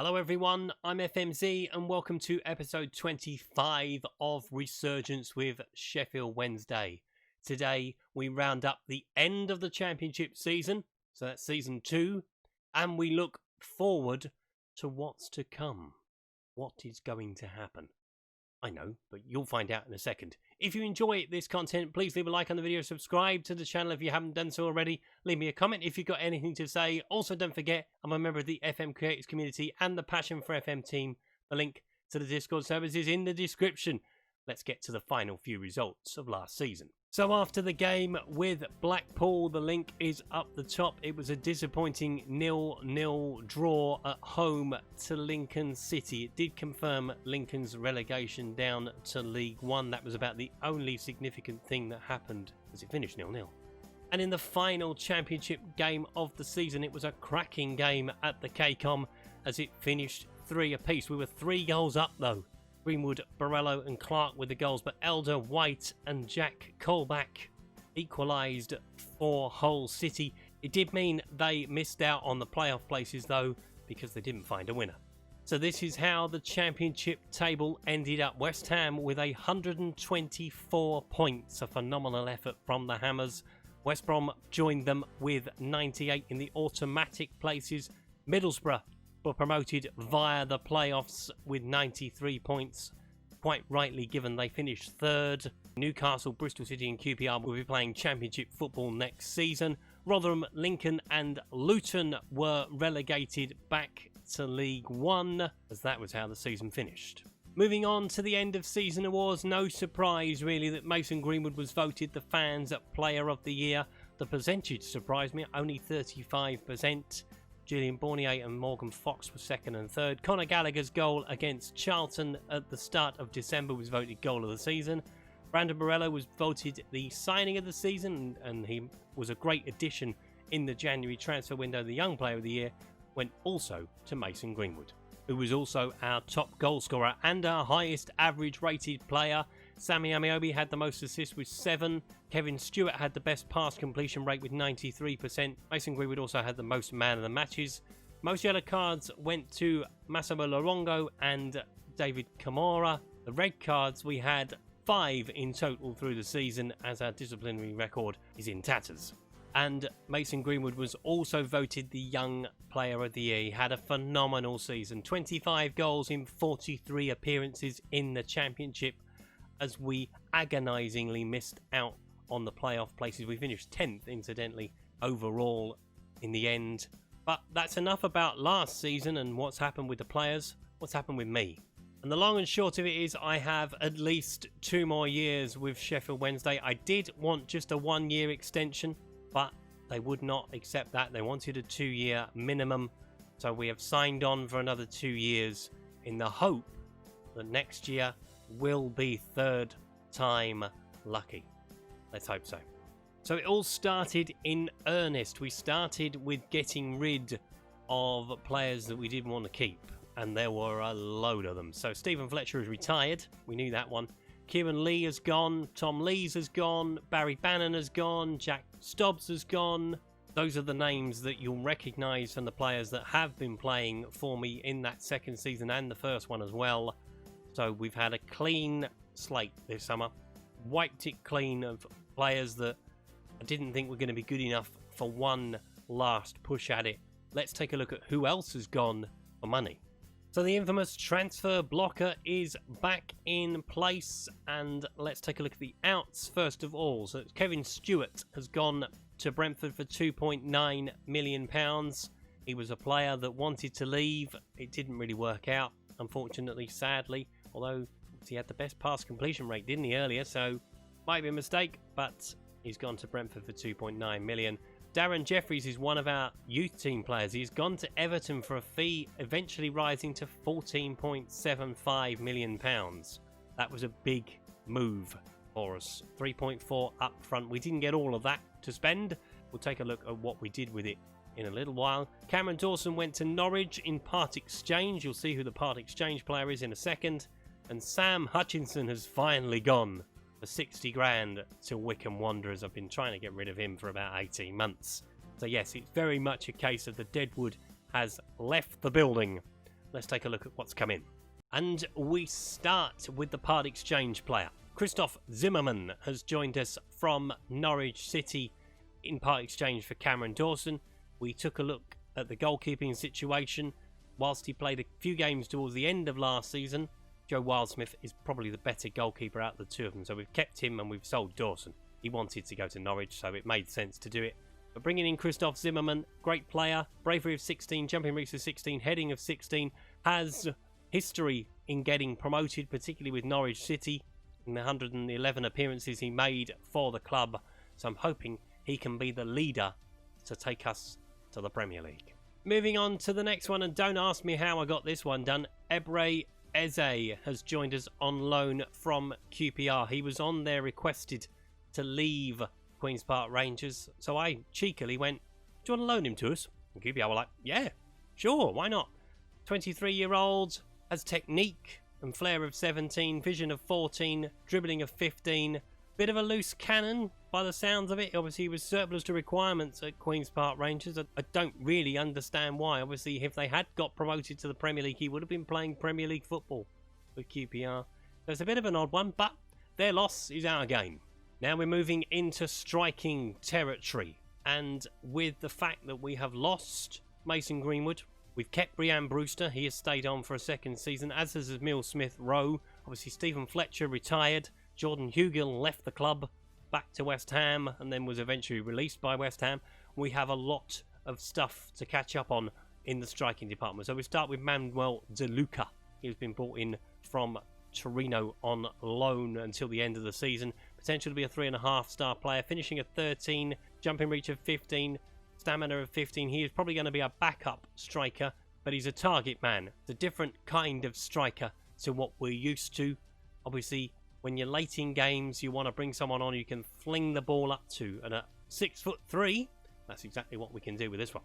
Hello everyone, I'm FMZ and welcome to episode 25 of Resurgence with Sheffield Wednesday. Today we round up the end of the championship season, so that's season 2, and we look forward to what's to come. What is going to happen? I know, but you'll find out in a second. If you enjoy this content, please leave a like on the video, subscribe to the channel if you haven't done so already, leave me a comment if you've got anything to say. Also, don't forget, I'm a member of the FM Creators community and the Passion for FM team. The link to the Discord servers is in the description. Let's get to the final few results of last season. So after the game with Blackpool, the link is up the top. It was a disappointing 0-0 draw at home to Lincoln City. It did confirm Lincoln's relegation down to League One. That was about the only significant thing that happened as it finished 0-0. And in the final championship game of the season, it was a cracking game at the KCOM as it finished 3 apiece. We were 3 goals up though. Greenwood, Borello and Clark with the goals, but Elder, White and Jack Colback equalised for Hull City. It did mean they missed out on the playoff places though, because they didn't find a winner. So this is how the championship table ended up. West Ham with 124 points, a phenomenal effort from the Hammers. West Brom joined them with 98 in the automatic places. Middlesbrough were promoted via the playoffs with 93 points, quite rightly given they finished 3rd. Newcastle, Bristol City and QPR will be playing championship football next season. Rotherham, Lincoln and Luton were relegated back to League One, as that was how the season finished. Moving on to the end of season awards, no surprise really that Mason Greenwood was voted the fans' player of the year. The percentage surprised me, only 35%. Julian Bornier and Morgan Fox were 2nd and 3rd. Conor Gallagher's goal against Charlton at the start of December was voted goal of the season. Brandon Borello was voted the signing of the season, and he was a great addition in the January transfer window. The young player of the year went also to Mason Greenwood, who was also our top goal scorer and our highest average rated player. Sammy Amiobi had the most assists with 7. Kevin Stewart had the best pass completion rate with 93%. Mason Greenwood also had the most man of the matches. Most yellow cards went to Massimo Lorongo and David Kamara. The red cards, we had 5 in total through the season, as our disciplinary record is in tatters. And Mason Greenwood was also voted the young player of the year. He had a phenomenal season. 25 goals in 43 appearances in the championship, as we agonisingly missed out on the playoff places. We finished 10th, incidentally, overall in the end. But that's enough about last season and what's happened with the players. What's happened with me? And the long and short of it is I have at least 2 more years with Sheffield Wednesday. I did want just a 1-year extension, but they would not accept that. They wanted a 2-year minimum. So we have signed on for another 2 years in the hope that next year will be 3rd time lucky. Let's hope so. So it all started in earnest. We started with getting rid of players that we didn't want to keep, and there were a load of them. So Stephen Fletcher is retired. We knew that one. Kieran Lee has gone. Tom Lees has gone. Barry Bannon has gone. Jack Stobbs has gone. Those are the names that you'll recognise from the players that have been playing for me in that 2nd season and the 1st one as well. So we've had a clean slate this summer. Wiped it clean of players that I didn't think were going to be good enough for one last push at it. Let's take a look at who else has gone for money. So the infamous transfer blocker is back in place, and let's take a look at the outs first of all. So Kevin Stewart has gone to Brentford for £2.9 million. He was a player that wanted to leave. It didn't really work out, unfortunately, sadly, although he had the best pass completion rate, didn't he, earlier? So might be a mistake, but he's gone to Brentford for £2.9 million. Darren Jeffries is one of our youth team players. He's gone to Everton for a fee, eventually rising to £14.75 million. That was a big move for us. 3.4 up front. We didn't get all of that to spend. We'll take a look at what we did with it in a little while. Cameron Dawson went to Norwich in part exchange. You'll see who the part exchange player is in a second. And Sam Hutchinson has finally gone for 60 grand to Wycombe Wanderers. I've been trying to get rid of him for about 18 months. So yes, it's very much a case of the Deadwood has left the building. let's take a look at what's come in. And we start with the part exchange player. Christoph Zimmerman has joined us from Norwich City in part exchange for Cameron Dawson. We took a look at the goalkeeping situation. Whilst he played a few games towards the end of last season, Joe Wildsmith is probably the better goalkeeper out of the two of them, so we've kept him and we've sold Dawson. He wanted to go to Norwich, so it made sense to do it. But bringing in Christoph Zimmerman, great player, bravery of 16, jumping reach of 16, heading of 16, has history in getting promoted, particularly with Norwich City in the 111 appearances he made for the club. So I'm hoping he can be the leader to take us to the Premier League. Moving on to the next one, and don't ask me how I got this one done. Ebre Eze has joined us on loan from QPR. He was on there requested to leave Queen's Park Rangers, so I cheekily went, do you want to loan him to us? And QPR were like, yeah, sure, why not? 23-year-old, has technique and flair of 17, vision of 14, dribbling of 15, bit of a loose cannon by the sounds of it. Obviously he was surplus to requirements at Queen's Park Rangers. I don't really understand why. Obviously if they had got promoted to the Premier League, he would have been playing Premier League football with QPR. So it's a bit of an odd one, but their loss is our game. Now we're moving into striking territory, and with the fact that we have lost Mason Greenwood, we've kept Brian Brewster. He has stayed on for a second season, as has Emile Smith-Rowe. Obviously Stephen Fletcher retired. Jordan Hugill left the club back to West Ham and then was eventually released by West Ham. We have a lot of stuff to catch up on in the striking department. So we start with Manuel De Luca. He's been brought in from Torino on loan until the end of the season. Potential to be a 3.5-star player, finishing at 13, jumping reach of 15, stamina of 15. He is probably going to be a backup striker, but he's a target man. It's a different kind of striker to what we're used to. Obviously, when you're late in games, you want to bring someone on you can fling the ball up to. And at 6'3", that's exactly what we can do with this one.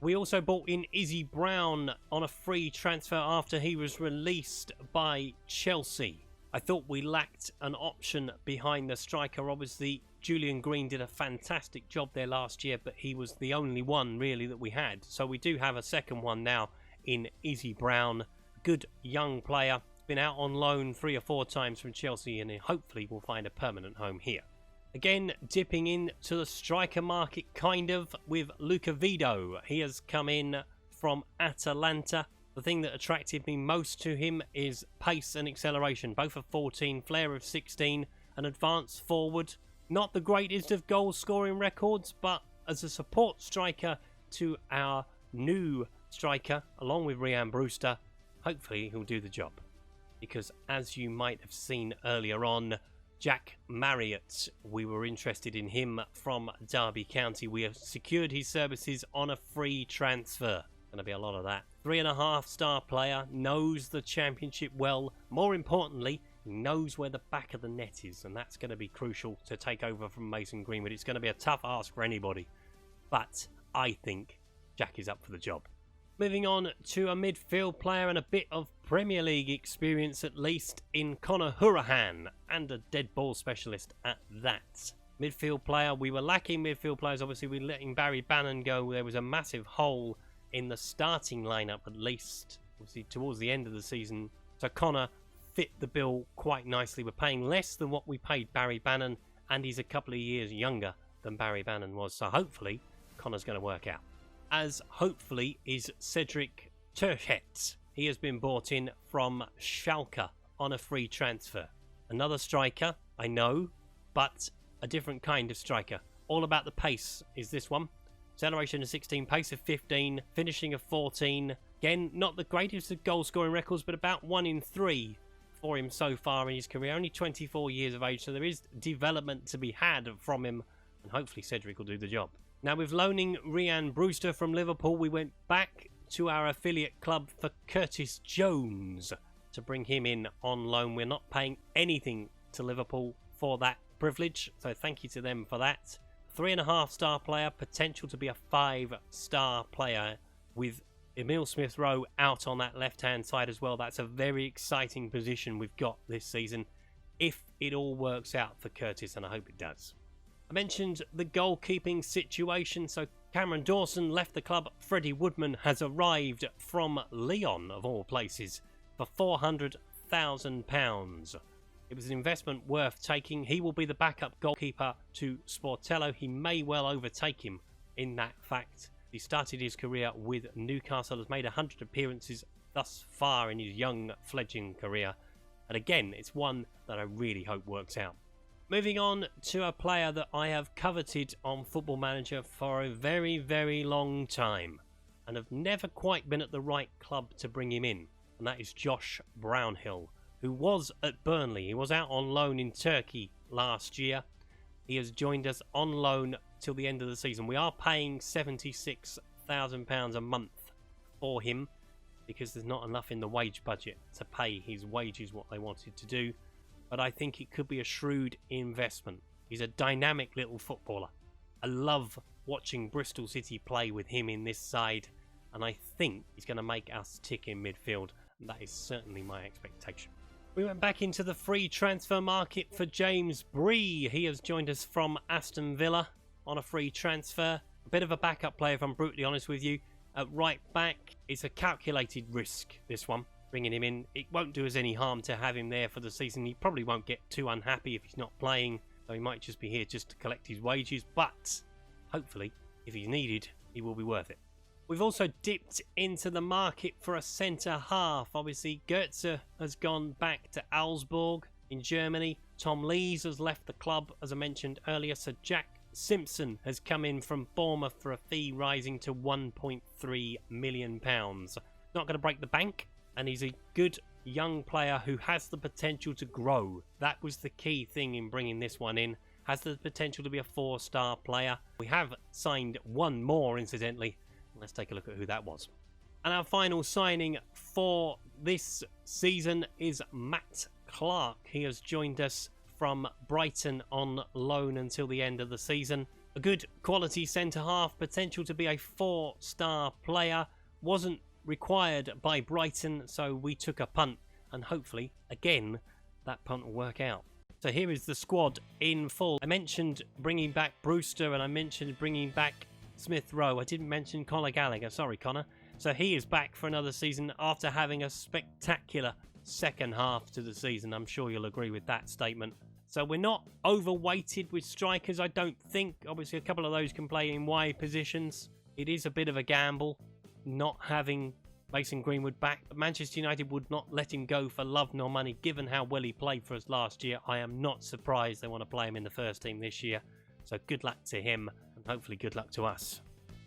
We also brought in Izzy Brown on a free transfer after he was released by Chelsea. I thought we lacked an option behind the striker. Obviously, Julian Green did a fantastic job there last year, but he was the only one really that we had. So we do have a second one now in Izzy Brown. Good young player. Been out on loan 3 or 4 times from Chelsea, and hopefully will find a permanent home here. Again, dipping into the striker market kind of with Luca Vito. He has come in from Atalanta. The thing that attracted me most to him is pace and acceleration, both of 14, flair of 16, an advanced forward. Not the greatest of goal scoring records, but as a support striker to our new striker, along with Brian Brewster, hopefully he'll do the job. Because as you might have seen earlier on, Jack Marriott, we were interested in him from Derby County. We have secured his services on a free transfer. Going to be a lot of that. 3.5-star player, knows the championship well. More importantly, he knows where the back of the net is, and that's going to be crucial to take over from Mason Greenwood. It's going to be a tough ask for anybody, but I think Jack is up for the job. Moving on to a midfield player and a bit of Premier League experience, at least, in Conor Horihan, and a dead ball specialist at that. Midfield player, we were lacking midfield players. Obviously, we were letting Barry Bannon go. There was a massive hole in the starting lineup, at least, obviously, towards the end of the season. So Conor fit the bill quite nicely. We're paying less than what we paid Barry Bannon, and he's a couple of years younger than Barry Bannon was. So hopefully, Conor's going to work out. As hopefully is Cedric Tuchel. He has been bought in from Schalke on a free transfer. Another striker, I know, but a different kind of striker. All about the pace is this one. Acceleration of 16, pace of 15, finishing of 14. Again, not the greatest of goal scoring records, but about 1 in 3 for him so far in his career. Only 24 years of age, so there is development to be had from him, and hopefully Cedric will do the job. Now, with loaning Brian Brewster from Liverpool, we went back to our affiliate club for Curtis Jones to bring him in on loan. We're not paying anything to Liverpool for that privilege, so thank you to them for that. 3.5-star player, potential to be a 5-star player with Emile Smith-Rowe out on that left-hand side as well. That's a very exciting position we've got this season, if it all works out for Curtis, and I hope it does. I mentioned the goalkeeping situation, so Cameron Dawson left the club. Freddy Woodman has arrived from Lyon, of all places, for £400,000. It was an investment worth taking. He will be the backup goalkeeper to Sportello. He may well overtake him in that fact. He started his career with Newcastle, has made 100 appearances thus far in his young fledgling career. And again, it's one that I really hope works out. Moving on to a player that I have coveted on Football Manager for a very, very long time and have never quite been at the right club to bring him in. And that is Josh Brownhill, who was at Burnley. He was out on loan in Turkey last year. He has joined us on loan till the end of the season. We are paying £76,000 a month for him because there's not enough in the wage budget to pay his wages what they wanted to do. But I think it could be a shrewd investment. He's a dynamic little footballer. I love watching Bristol City play with him in this side, and I think he's going to make us tick in midfield, and that is certainly my expectation. We went back into the free transfer market for James Bree. He has joined us from Aston Villa on a free transfer. A bit of a backup player, if I'm brutally honest with you. At right back, it's a calculated risk, this one. Bringing him in, it won't do us any harm to have him there for the season. He probably won't get too unhappy if he's not playing, so he might just be here just to collect his wages, but hopefully, if he's needed, he will be worth it. We've also dipped into the market for a centre-half. Obviously, Goetze has gone back to Augsburg in Germany. Tom Lees has left the club, as I mentioned earlier, so Jack Simpson has come in from Bournemouth for a fee rising to £1.3 million. Not going to break the bank. And he's a good young player who has the potential to grow. That was the key thing in bringing this one in. Has the potential to be a 4-star player. We have signed one more, incidentally. Let's take a look at who that was. And our final signing for this season is Matt Clark. He has joined us from Brighton on loan until the end of the season. A good quality centre-half, potential to be a 4-star player. Wasn't required by Brighton, so we took a punt, and hopefully, again, that punt will work out. So here is the squad in full. I mentioned bringing back Brewster, and I mentioned bringing back Smith Rowe. I didn't mention Conor Gallagher. Sorry, Conor. So he is back for another season after having a spectacular second half to the season. I'm sure you'll agree with that statement. So we're not overweighted with strikers, I don't think. Obviously, a couple of those can play in wide positions. It is a bit of a gamble not having Mason Greenwood back. But Manchester United would not let him go for love nor money, given how well he played for us last year. I am not surprised they want to play him in the first team this year. So good luck to him, and hopefully good luck to us.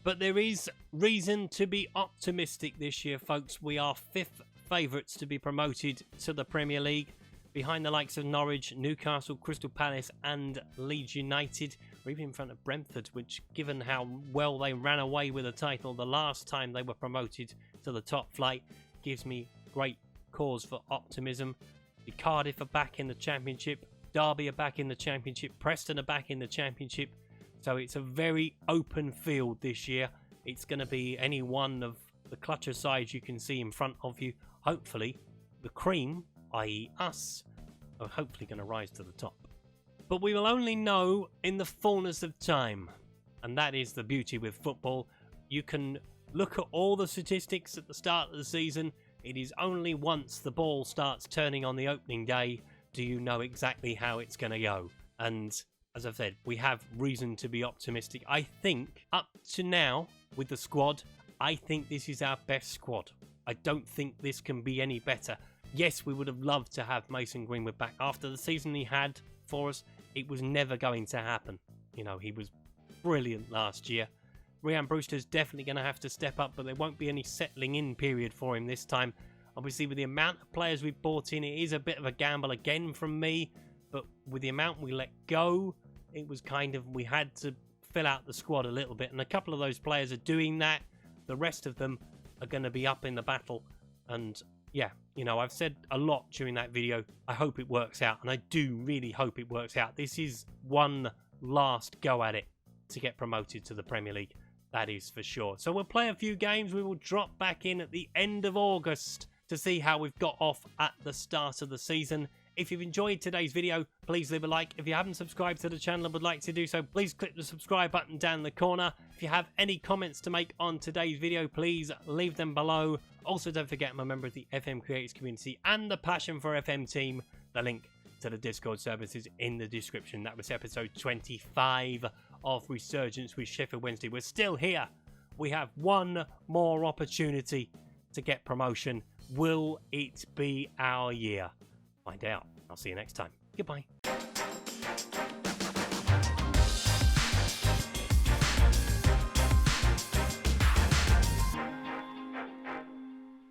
But there is reason to be optimistic this year, folks. We are 5th favourites to be promoted to the Premier League, behind the likes of Norwich, Newcastle, Crystal Palace and Leeds United. We're even in front of Brentford, which, given how well they ran away with the title the last time they were promoted to the top flight, gives me great cause for optimism. The Cardiff are back in the Championship, Derby are back in the Championship, Preston are back in the Championship. So it's a very open field this year. It's going to be any one of the clutcher sides you can see in front of you. Hopefully, the cream, i.e. us, are hopefully going to rise to the top. But we will only know in the fullness of time. And that is the beauty with football. You can look at all the statistics at the start of the season. It is only once the ball starts turning on the opening day do you know exactly how it's going to go. And as I've said, we have reason to be optimistic. I think up to now with the squad, I think this is our best squad. I don't think this can be any better. Yes, we would have loved to have Mason Greenwood back. After the season he had for us, it was never going to happen. You know, he was brilliant last year. Ryan Brewster's definitely going to have to step up, but there won't be any settling in period for him this time. Obviously, with the amount of players we've brought in, it is a bit of a gamble again from me. But with the amount we let go, it was kind of, we had to fill out the squad a little bit. And a couple of those players are doing that. The rest of them are going to be up in the battle. And yeah, you know, I've said a lot during that video. I hope it works out. And I do really hope it works out. This is one last go at it to get promoted to the Premier League. That is for sure. So we'll play a few games. We will drop back in at the end of August to see how we've got off at the start of the season. If you've enjoyed today's video, please leave a like. If you haven't subscribed to the channel and would like to do so, please click the subscribe button down in the corner. If you have any comments to make on today's video, please leave them below. Also, don't forget I'm a member of the FM Creators community and the Passion for FM team. The link to the Discord service is in the description. That was episode 25 of Resurgence with Sheffield Wednesday. We're still here. We have one more opportunity to get promotion. Will it be our year? Find out. I'll see you next time. Goodbye.